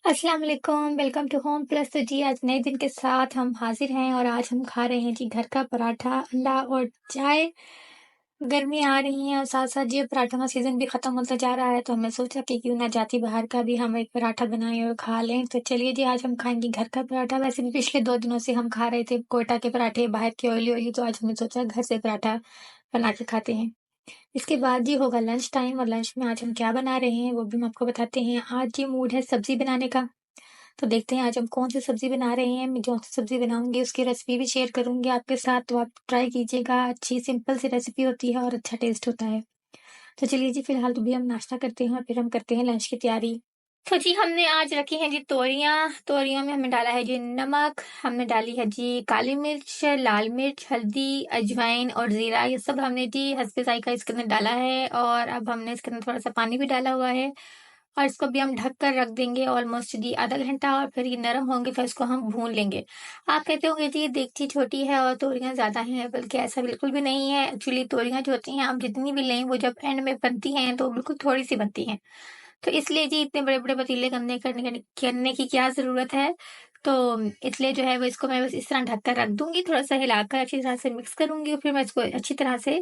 अस्सलाम वालेकुम, welcome to home plus. तो जी आज नए दिन के साथ हम हाजिर हैं और आज हम खा रहे हैं जी घर का पराठा, अंडा और चाय। गर्मी आ रही है और साथ साथ जी पराठों का सीज़न भी ख़त्म होता जा रहा है, तो हमने सोचा कि क्यों ना जाती बाहर का भी हम एक पराठा बनाएं और खा लें। तो चलिए जी आज हम खाएंगे घर का पराठा। वैसे भी पिछले 2 दिनों से हम खा रहे थे कोयटा के पराठे बाहर के ऑयली ऑयली, तो आज हमने सोचा घर से पराठा बना के खाते हैं। इसके बाद जी होगा लंच टाइम और लंच में आज हम क्या बना रहे हैं वो भी हम आपको बताते हैं। आज जी मूड है सब्जी बनाने का, तो देखते हैं आज हम कौन-सी सब्ज़ी बना रहे हैं। मैं जो सब्ज़ी बनाऊँगी उसकी रेसिपी भी शेयर करूँगी आपके साथ, तो आप ट्राई कीजिएगा। अच्छी सिंपल सी रेसिपी होती है और अच्छा टेस्ट होता है। तो चलिए जी फिलहाल तो अभी हम नाश्ता करते हैं और फिर हम करते हैं लंच की तैयारी। तो जी हमने आज रखी हैं जी तोरियाँ, तोरियों में हमने डाला है जी नमक, हमने डाली है जी काली मिर्च, लाल मिर्च, हल्दी, अजवाइन और ज़ीरा, ये सब हमने जी हस्बे ज़ायक़ा इसके अंदर डाला है और अब हमने इसके अंदर थोड़ा-सा पानी भी डाला हुआ है और इसको भी हम ढक कर रख देंगे ऑलमोस्ट जी आधा घंटा और फिर ये नरम होंगे फिर इसको हम भून लेंगे। आप कहते होंगे जी ये देगची छोटी है और तोरियाँ ज़्यादा हैं, बल्कि ऐसा बिल्कुल भी नहीं है। एक्चुअली तोरियाँ जो होती हैं आप जितनी भी लें वो जब एंड में बनती हैं तो बिल्कुल थोड़ी-सी बनती हैं। तो इसलिए जी इतने बड़े-बड़े पतीले करने की क्या ज़रूरत है? तो इसलिए जो है वो इसको मैं बस इस तरह ढक कर रख दूँगी, थोड़ा-सा हिलाकर अच्छी तरह से मिक्स करूँगी और फिर मैं इसको अच्छी तरह से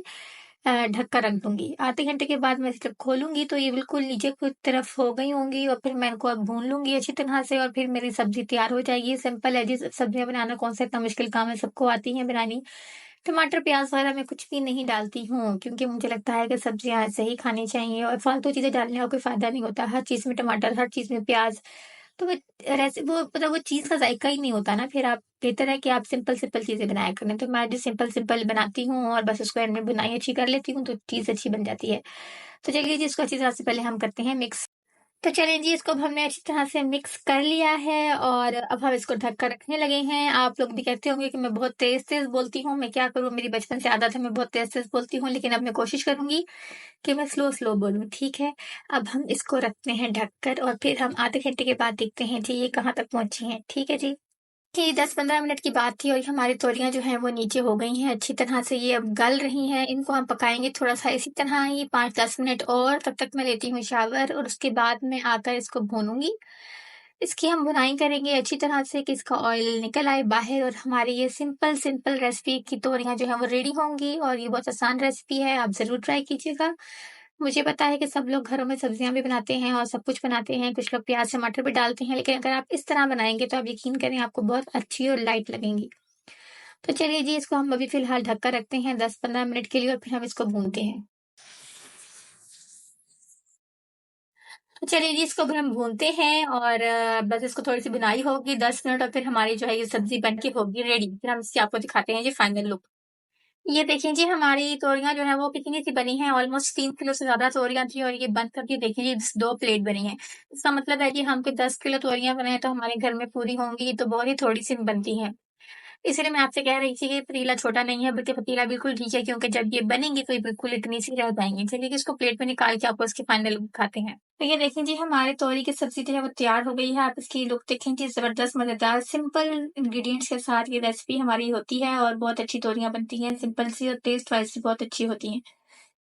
ढक कर रख दूँगी। आधे घंटे के बाद मैं इसे जब खोलूँगी तो ये बिल्कुल नीचे की तरफ हो गई होंगी और फिर मैं इनको अब भून लूँगी अच्छी तरह से और फिर मेरी सब्ज़ी तैयार हो जाएगी। सिंपल है जी, सब्जियाँ बनाना कौन-सा इतना मुश्किल काम है, सबको आती हैं बनानी। टमाटर, प्याज़ वगैरह मैं कुछ भी नहीं डालती हूँ, क्योंकि मुझे लगता है कि सब्जियाँ ऐसे ही खानी चाहिए और फालतू चीज़ें डालने का कोई फ़ायदा नहीं होता। हर चीज़ में टमाटर, हर चीज़ में प्याज़, तो वो मतलब वो चीज़ का ज़ायका ही नहीं होता ना, फिर आप बेहतर है कि आप सिंपल-सिंपल चीज़ें बनाया करें। तो मैं जो सिंपल-सिंपल बनाती हूँ और बस उसको एंड में बुनाई अच्छी कर लेती हूँ, तो चीज़ अच्छी बन जाती है। तो चलिए जी इसको अच्छी तरह से पहले हम करते हैं मिक्स। तो चलिए जी इसको अब हमने अच्छी तरह से मिक्स कर लिया है और अब हम इसको ढक कर रखने लगे हैं। आप लोग भी कहते होंगे कि मैं बहुत तेज़-तेज़ बोलती हूँ, मैं क्या करूँ, मेरी बचपन से आदत है मैं बहुत तेज़-तेज़ बोलती हूँ, लेकिन अब मैं कोशिश करूँगी कि मैं स्लो-स्लो बोलूँ, ठीक है? अब हम इसको रखते हैं ढक कर और फिर हम आधे घंटे के बाद देखते हैं जी ये कहाँ तक पहुँची हैं, ठीक है जी? कि 10-15 मिनट की बात थी और हमारी तोरियाँ जो हैं वो नीचे हो गई हैं अच्छी तरह से, ये अब गल रही हैं। इनको हम पकाएँगे थोड़ा-सा इसी तरह ही 5-10 मिनट और, तब तक मैं लेती हूँ शावर और उसके बाद मैं आकर इसको भूनूँगी। इसकी हम भुनाई करेंगे अच्छी तरह से कि इसका ऑयल निकल आए बाहर और हमारी ये सिंपल रेसिपी की तोरियाँ जो हैं वो रेडी होंगी और ये बहुत आसान रेसिपी है, आप ज़रूर ट्राई कीजिएगा। मुझे पता है कि सब लोग घरों में सब्जियाँ भी बनाते हैं और सब कुछ बनाते हैं, कुछ लोग प्याज़, टमाटर भी डालते हैं, लेकिन अगर आप इस तरह बनाएँगे तो आप यकीन करें आपको बहुत अच्छी और लाइट लगेंगी। तो चलिए जी इसको हम अभी फ़िलहाल ढक कर रखते हैं 10-15 मिनट के लिए और फिर हम इसको भूनते हैं। तो चलिए जी इसको अभी हम भूनते हैं और बस इसको थोड़ी-सी भुनाई होगी 10 मिनट और फिर हमारी जो है ये सब्ज़ी बन के होगी रेडी। फिर हम इसकी आपको दिखाते हैं जी फाइनल लुक। ये देखिए जी हमारी तोरियाँ जो हैं वो कितनी सी बनी हैं, ऑलमोस्ट 3 किलो से ज़्यादा तोरियाँ थी और ये बन कर के देखिए जी 2 प्लेट बनी हैं। इसका मतलब है कि हमको 10 किलो तोरियाँ बनाएँ तो हमारे घर में पूरी होंगी, तो बहुत ही थोड़ी-सी बनती हैं। इसीलिए मैं आपसे कह रही थी कि पतीला छोटा नहीं है, बल्कि पतीला बिल्कुल ठीक है, क्योंकि जब ये बनेंगी तो ये बिल्कुल इतनी सी रह जाएँगी। चलिए इसको प्लेट में निकाल के आपको इसकी फाइनल लुक दिखाते हैं। तो ये देखें जी हमारे तोरी की सब्ज़ी जो है वो तैयार हो गई है। आप इसकी लुक देखें जी, ज़बरदस्त मज़ेदार सिंपल इंग्रीडिएंट्स के साथ ये रेसिपी हमारी होती है और बहुत अच्छी तोरियाँ बनती हैं, सिंपल सी और टेस्ट वाइज़ भी बहुत अच्छी होती हैं।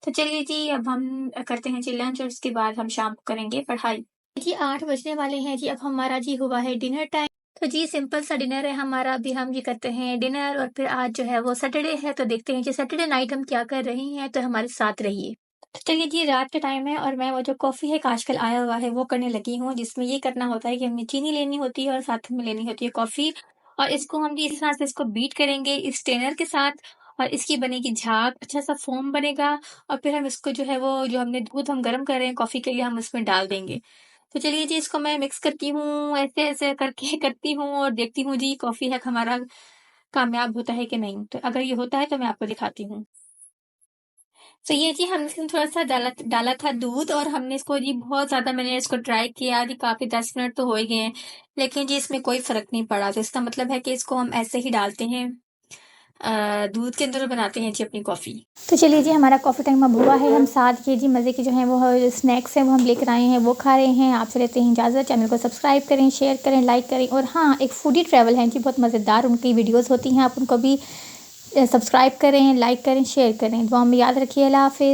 तो चलिए जी अब हम करते हैं जी लंच और उसके बाद हम शाम को करेंगे पढ़ाई। जी 8 बजने वाले हैं जी, अब हमारा जी हुआ है डिनर टाइम। तो जी सिंपल सा डिनर है हमारा, अभी हम ये करते हैं डिनर और फिर आज जो है वो सैटरडे है, तो देखते हैं कि सैटरडे नाइट हम क्या कर रहे हैं, तो हमारे साथ रहिए। तो चलिए जी रात का टाइम है और मैं वो जो कॉफ़ी है आजकल आया हुआ है वो करने लगी हूँ, जिसमें ये करना होता है कि हमें चीनी लेनी होती है और साथ में लेनी होती है कॉफ़ी और इसको हम जी इस तरह से इसको बीट करेंगे इस स्ट्रेनर के साथ और इसकी बनेगी झाग, अच्छा सा फ़ोम बनेगा और फिर हम इसको जो है वो जो हमने दूध हम गरम कर रहे हैं कॉफ़ी के लिए हम उसमें डाल देंगे। तो चलिए जी इसको मैं मिक्स करती हूँ, ऐसे-ऐसे करके करती हूँ और देखती हूँ जी कॉफ़ी हैक हमारा कामयाब होता है कि नहीं। तो अगर ये होता है तो मैं आपको दिखाती हूँ। तो ये जी हमने इसमें थोड़ा-सा डाला डाला था दूध और हमने इसको जी बहुत ज़्यादा मैंने इसको ड्राई किया जी, काफ़ी 10 मिनट तो हो ही गए हैं, लेकिन जी इसमें कोई फ़र्क नहीं पड़ा। तो इसका मतलब है कि इसको हम ऐसे ही डालते हैं दूध के अंदर और बनाते हैं जी अपनी कॉफ़ी। तो चलिए जी हमारा कॉफ़ी टाइम अब हुआ है, हम साथ ये जी मज़े के जो हैं वो स्नैक्स हैं वो हम लेकर आए हैं, वो खा रहे हैं। आपसे लेते हैं इजाज़त, चैनल को सब्सक्राइब करें, शेयर करें, लाइक करें और हाँ, एक फूडी ट्रैवल हैं जी, बहुत मज़ेदार उनकी वीडियोज़ होती हैं, आप उनको भी सब्सक्राइब करें, लाइक करें, शेयर करें। दुआ में याद रखिए। अल्लाह हाफ़िज़।